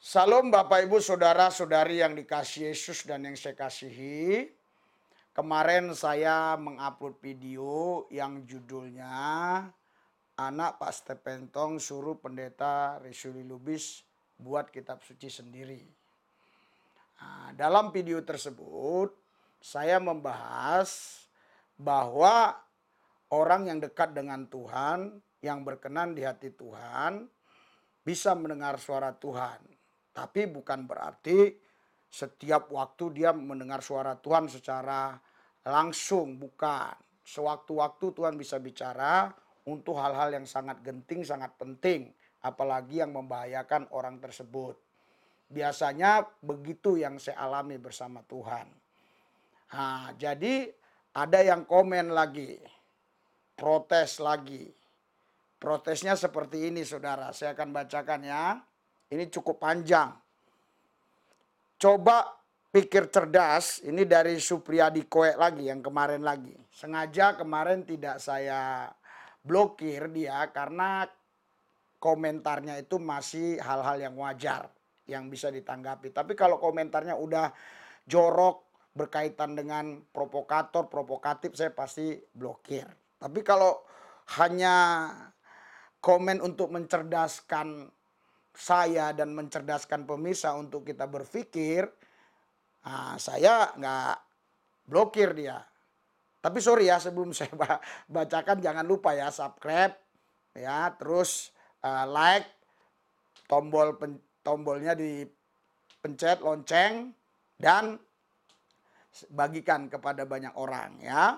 Salam Bapak Ibu Saudara-saudari yang dikasihi Yesus dan yang saya kasihi. Kemarin saya mengupload video yang judulnya Anak Pak Stepentong suruh Pendeta Resuli Lubis buat kitab suci sendiri. Nah, dalam video tersebut saya membahas bahwa orang yang dekat dengan Tuhan, yang berkenan di hati Tuhan, bisa mendengar suara Tuhan. Tapi bukan berarti setiap waktu dia mendengar suara Tuhan secara langsung, bukan. Sewaktu-waktu Tuhan bisa bicara untuk hal-hal yang sangat genting, sangat penting. Apalagi yang membahayakan orang tersebut. Biasanya begitu yang saya alami bersama Tuhan. Nah, jadi ada yang komen lagi, protes lagi. Protesnya seperti ini saudara, saya akan bacakan ya. Ini cukup panjang. Coba pikir cerdas, ini dari Supriyadi Koe lagi yang kemarin lagi. Sengaja kemarin tidak saya blokir dia karena komentarnya itu masih hal-hal yang wajar yang bisa ditanggapi. Tapi kalau komentarnya udah jorok, berkaitan dengan provokator, provokatif, saya pasti blokir. Tapi kalau hanya komen untuk mencerdaskan saya dan mencerdaskan pemirsa untuk kita berpikir, saya nggak blokir dia. Tapi sorry ya, sebelum saya bacakan jangan lupa ya subscribe, ya terus like, tombolnya dipencet lonceng dan bagikan kepada banyak orang ya.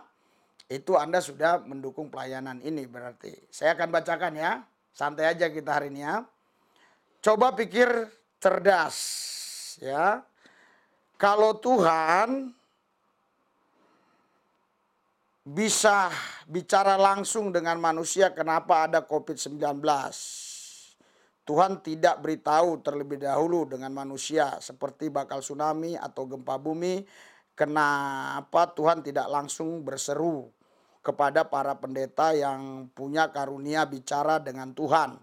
Itu Anda sudah mendukung pelayanan ini berarti. Saya akan bacakan ya. Santai aja kita hari ini ya. Coba pikir cerdas ya. Kalau Tuhan bisa bicara langsung dengan manusia, kenapa ada COVID-19? Tuhan tidak beritahu terlebih dahulu dengan manusia seperti bakal tsunami atau gempa bumi. Kenapa Tuhan tidak langsung berseru kepada para pendeta yang punya karunia bicara dengan Tuhan?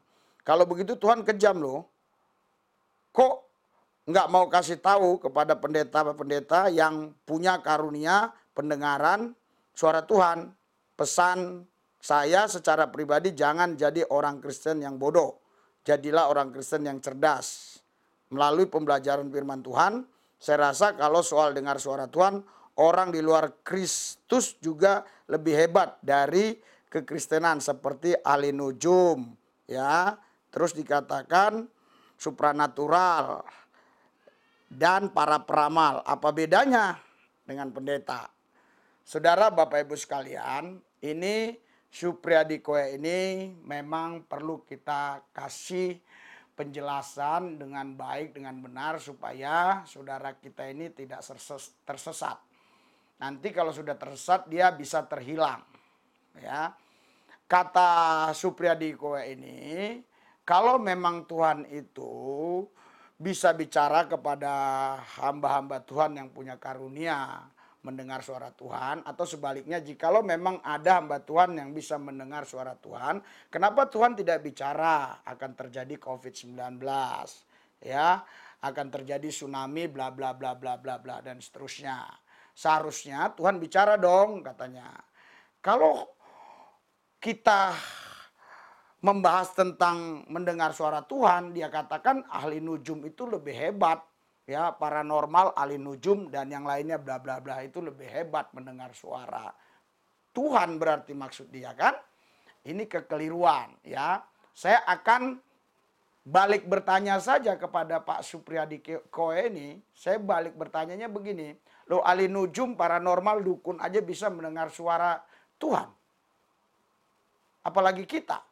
Kalau begitu Tuhan kejam loh. Kok nggak mau kasih tahu kepada pendeta-pendeta yang punya karunia pendengaran suara Tuhan? Pesan saya secara pribadi, jangan jadi orang Kristen yang bodoh. Jadilah orang Kristen yang cerdas. Melalui pembelajaran firman Tuhan, saya rasa kalau soal dengar suara Tuhan, orang di luar Kristus juga lebih hebat dari kekristenan seperti ahli nujum, ya. Terus dikatakan supranatural dan para peramal. Apa bedanya dengan pendeta? Saudara Bapak Ibu sekalian, ini Supriyadi Koe ini memang perlu kita kasih penjelasan dengan baik, dengan benar supaya saudara kita ini tidak tersesat. Nanti kalau sudah tersesat dia bisa terhilang. Ya. Kata Supriyadi Koe ini, kalau memang Tuhan itu bisa bicara kepada hamba-hamba Tuhan yang punya karunia mendengar suara Tuhan, atau sebaliknya jikalau memang ada hamba Tuhan yang bisa mendengar suara Tuhan, kenapa Tuhan tidak bicara akan terjadi COVID-19, ya, akan terjadi tsunami bla bla bla bla bla bla dan seterusnya. Seharusnya Tuhan bicara dong katanya. Kalau kita membahas tentang mendengar suara Tuhan, dia katakan ahli nujum itu lebih hebat. Ya, paranormal, ahli nujum dan yang lainnya bla bla bla itu lebih hebat mendengar suara Tuhan, berarti maksud dia kan. Ini kekeliruan ya. Saya akan balik bertanya saja kepada Pak Supriyadi Koe ini. Saya balik bertanyanya begini. Loh, ahli nujum, paranormal, dukun aja bisa mendengar suara Tuhan. Apalagi kita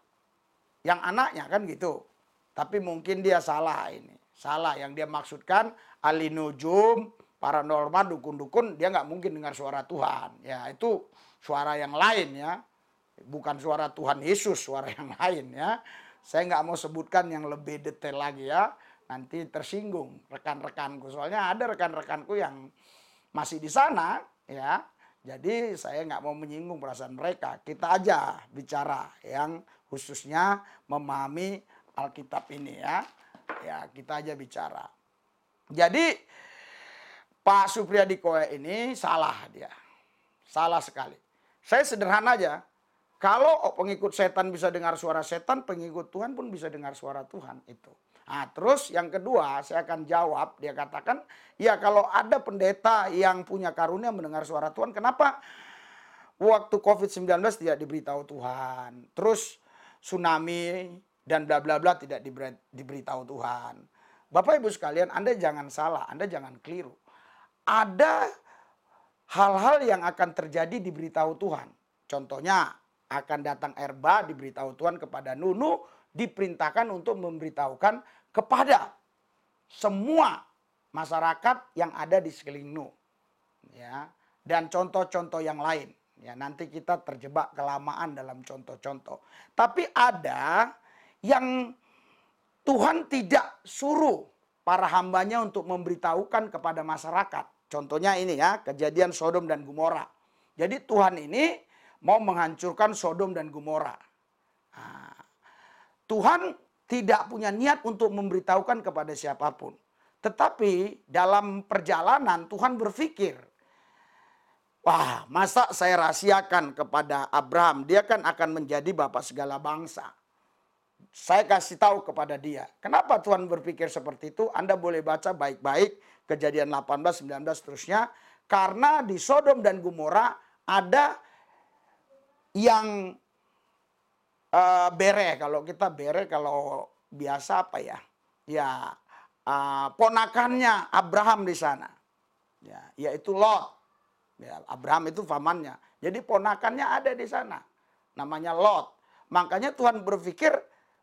yang anaknya kan gitu. Tapi mungkin dia salah ini. Salah yang dia maksudkan ahli nujum, paranormal, dukun-dukun, dia nggak mungkin dengar suara Tuhan. Ya itu suara yang lain ya. Bukan suara Tuhan Yesus, suara yang lain ya. Saya nggak mau sebutkan yang lebih detail lagi ya. Nanti tersinggung rekan-rekanku. Soalnya ada rekan-rekanku yang masih di sana ya. Jadi saya nggak mau menyinggung perasaan mereka. Kita aja bicara yang khususnya memahami Alkitab ini ya. Ya, kita aja bicara. Jadi Pak Supriyadi Koe ini salah dia. Salah sekali. Saya sederhana aja. Kalau pengikut setan bisa dengar suara setan, pengikut Tuhan pun bisa dengar suara Tuhan itu. Nah, terus yang kedua saya akan jawab, dia katakan, ya kalau ada pendeta yang punya karunia mendengar suara Tuhan, kenapa waktu COVID-19 tidak diberitahu Tuhan? Terus tsunami dan bla bla bla tidak diberitahu Tuhan. Bapak Ibu sekalian, Anda jangan salah, Anda jangan keliru. Ada hal-hal yang akan terjadi diberitahu Tuhan. Contohnya akan datang air bah diberitahu Tuhan kepada Nuh, diperintahkan untuk memberitahukan kepada semua masyarakat yang ada di sekeliling Nuh. Ya, dan contoh-contoh yang lain. Ya, nanti kita terjebak kelamaan dalam contoh-contoh. Tapi ada yang Tuhan tidak suruh para hambanya untuk memberitahukan kepada masyarakat. Contohnya ini ya, kejadian Sodom dan Gomora. Jadi Tuhan ini mau menghancurkan Sodom dan Gomora. Nah, Tuhan tidak punya niat untuk memberitahukan kepada siapapun. Tetapi dalam perjalanan Tuhan berpikir, wah, masa saya rahasiakan kepada Abraham, dia kan akan menjadi bapak segala bangsa. Saya kasih tahu kepada dia. Kenapa Tuhan berpikir seperti itu? Anda boleh baca baik-baik kejadian 18, 19 seterusnya. Karena di Sodom dan Gomora ada yang bere. Kalau kita bere, kalau biasa apa ya? Ya, ponakannya Abraham di sana. Ya, yaitu Lot. Ya, Abraham itu pamannya. Jadi ponakannya ada di sana. Namanya Lot. Makanya Tuhan berpikir,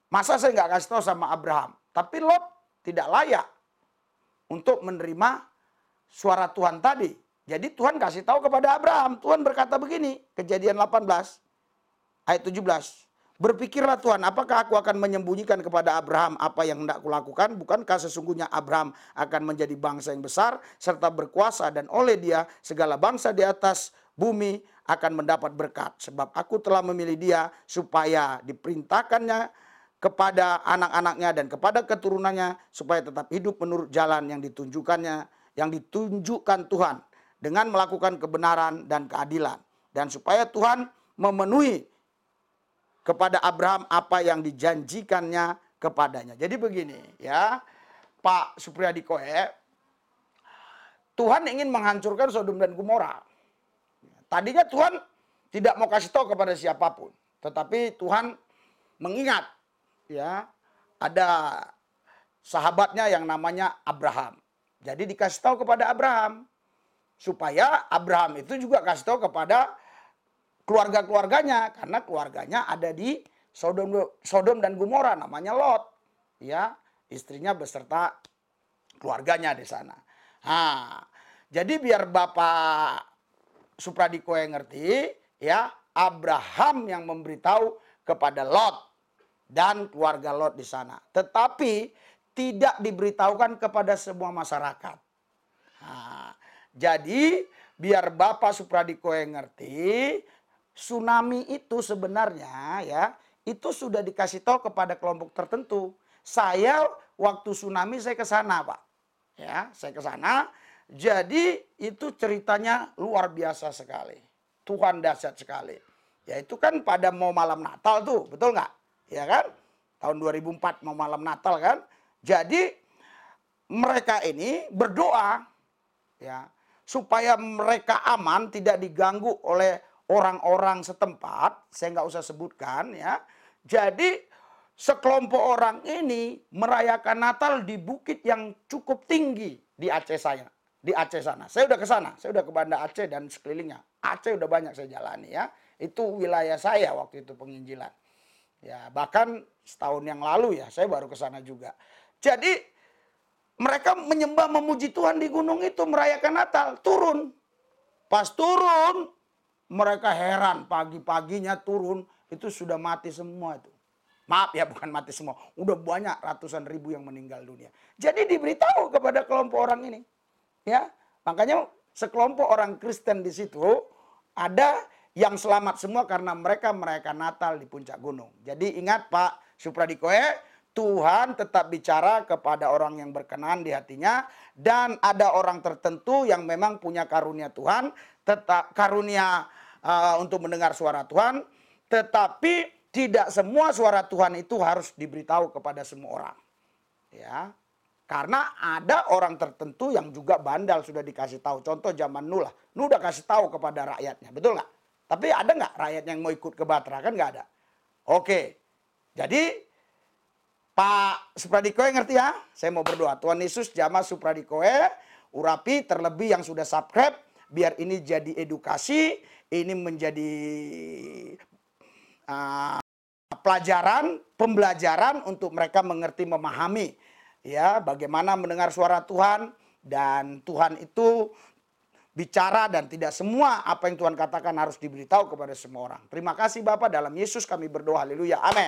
masa saya nggak kasih tahu sama Abraham. Tapi Lot tidak layak untuk menerima suara Tuhan tadi. Jadi Tuhan kasih tahu kepada Abraham. Tuhan berkata begini, kejadian 18 ayat 17. Berpikirlah Tuhan, apakah aku akan menyembunyikan kepada Abraham apa yang hendak kulakukan? Bukankah sesungguhnya Abraham akan menjadi bangsa yang besar serta berkuasa, dan oleh dia segala bangsa di atas bumi akan mendapat berkat. Sebab aku telah memilih dia supaya diperintahkannya kepada anak-anaknya dan kepada keturunannya supaya tetap hidup menurut jalan yang ditunjukkan Tuhan dengan melakukan kebenaran dan keadilan, dan supaya Tuhan memenuhi kepada Abraham apa yang dijanjikannya kepadanya. Jadi begini ya, Pak Supriyadi Koe, Tuhan ingin menghancurkan Sodom dan Gomora. Tadinya Tuhan tidak mau kasih tahu kepada siapapun, tetapi Tuhan mengingat ya, ada sahabatnya yang namanya Abraham. Jadi dikasih tahu kepada Abraham supaya Abraham itu juga kasih tahu kepada keluarga-keluarganya, karena keluarganya ada di Sodom dan Gomora, namanya Lot. Ya, istrinya beserta keluarganya di sana. Nah, jadi biar Bapak Supradiko yang ngerti, ya, Abraham yang memberitahu kepada Lot dan keluarga Lot di sana. Tetapi tidak diberitahukan kepada semua masyarakat. Nah, jadi biar Bapak Supradiko yang ngerti, tsunami itu sebenarnya ya, itu sudah dikasih tahu kepada kelompok tertentu. Saya waktu tsunami saya ke sana, Pak. Ya, saya ke sana. Jadi itu ceritanya luar biasa sekali. Tuhan dahsyat sekali. Ya itu kan pada mau malam Natal tuh, betul nggak? Ya kan? Tahun 2004 mau malam Natal kan? Jadi mereka ini berdoa ya supaya mereka aman, tidak diganggu oleh orang-orang setempat, saya nggak usah sebutkan ya. Jadi sekelompok orang ini merayakan Natal di bukit yang cukup tinggi di Aceh saya. Di Aceh sana. Saya udah ke sana, saya udah ke Banda Aceh dan sekelilingnya. Aceh udah banyak saya jalani ya. Itu wilayah saya waktu itu penginjilan. Ya, bahkan setahun yang lalu ya, saya baru ke sana juga. Jadi mereka menyembah memuji Tuhan di gunung itu merayakan Natal, turun. Pas turun, mereka heran, pagi-paginya turun, itu sudah mati semua itu. Maaf ya, bukan mati semua. Udah banyak ratusan ribu yang meninggal dunia. Jadi diberitahu kepada kelompok orang ini. Ya, makanya sekelompok orang Kristen di situ ada yang selamat semua karena mereka merayakan Natal di puncak gunung. Jadi ingat Pak Supradikoe, Tuhan tetap bicara kepada orang yang berkenan di hatinya, dan ada orang tertentu yang memang punya karunia Tuhan, tetap karunia untuk mendengar suara Tuhan, tetapi tidak semua suara Tuhan itu harus diberitahu kepada semua orang. Ya. Karena ada orang tertentu yang juga bandal sudah dikasih tahu. Contoh zaman Nuh lah. Nuh udah kasih tahu kepada rakyatnya, betul nggak? Tapi ada nggak rakyat yang mau ikut ke Batra? Kan nggak ada. Oke, jadi Pak Supradikoe ngerti ya? Saya mau berdoa. Tuhan Yesus jamah Supradikoe, urapi terlebih yang sudah subscribe, biar ini jadi edukasi, ini menjadi pelajaran, pembelajaran untuk mereka mengerti, memahami ya bagaimana mendengar suara Tuhan, dan Tuhan itu bicara dan tidak semua apa yang Tuhan katakan harus diberitahu kepada semua orang. Terima kasih Bapak, dalam Yesus kami berdoa, haleluya, amin.